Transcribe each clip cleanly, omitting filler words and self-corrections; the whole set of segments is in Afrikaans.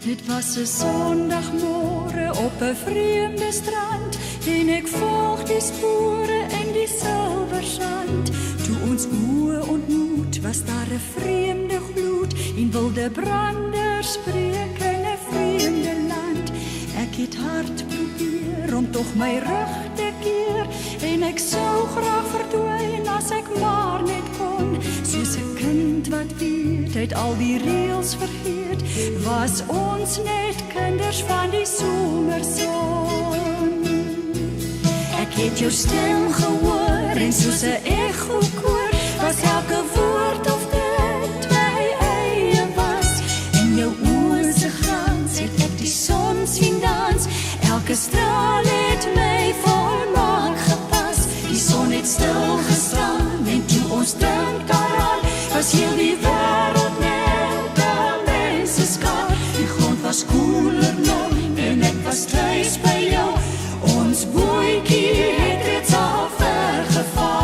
Dit was 'n Sondagmôre op 'n vreemde strand en ek volg die spore in die silversand. Toe ons oë ontmoet, was daar 'n vreemde gloed en wilde branders spreek in 'n vreemde land. Ek het hard probeer om tog my rug te keer en ek sou graag verdwyn as ek maar net kon. Soos 'n kind wat weet, het al die reëls vergeet, was ons net kinders van die somerson. Ek het jou stem gehoor en soos 'n echo koor, was elke woord of dit my eie was. In jou oë se glans het ek die son sien dans, elke straal het my volmaak gepas. Die son het stil gestaan en toe ons dink daaraan, was heel die wêreld net 'n menseskap. Die grond was koeler nou en ek was tuis by jou. Ons bootjie het reeds al ver gevaar.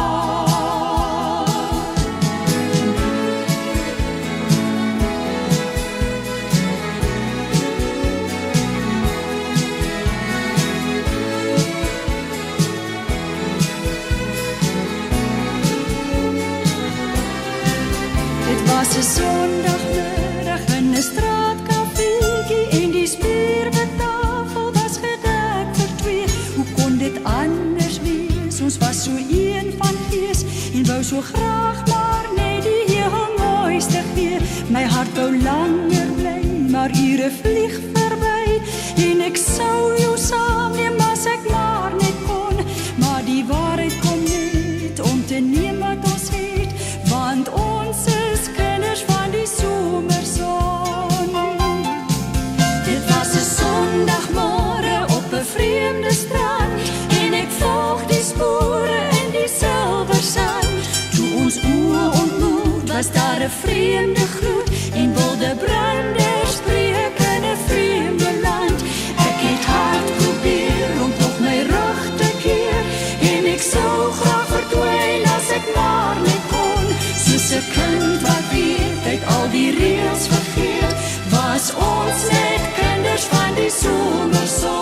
Dit was 'n Sondagmiddag in 'n straatkafeetjie en die spierbetafel was gedek vir twee. Hoe kon dit anders wees? Ons was so een van gees en wou so graag maar net die heel mooiste gee. My hart wou langer bly, maar ure vlieg verby en ek sou jou saamneem as ek maar net kon. Maar die waarheid kom net om te neem wat ons het, want ons is kinders van die somerson. Dit was 'n Sondagmôre op 'n vreemde strand en ek volg die spore in die silversand. Toe ons oë ontmoet, was daar 'n vreemde gloed en wilde branders spreek in 'n vreemde land. Ek het hard probeer om tog my rug te keer en ek sou graag verdwyn as ek maar net kon. Soos 'n kind wat weet, het al die reëls vergeet, was ons net kinders van die somerson.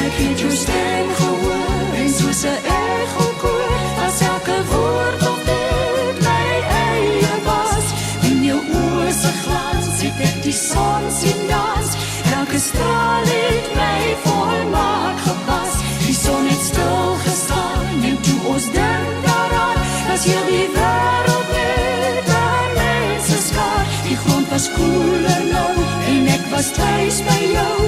Ek het jou stem gehoor en soos 'n echo koor, was elke woord of dit my eie was. In jou oë se glans het ek die son sien dans, elke straal het my volmaak gepas. Die son het stil gestaan en toe ons dink daaraan, was heel die wêreld net 'n menseskap. Die grond was koeler nou en ek was tuis by jou.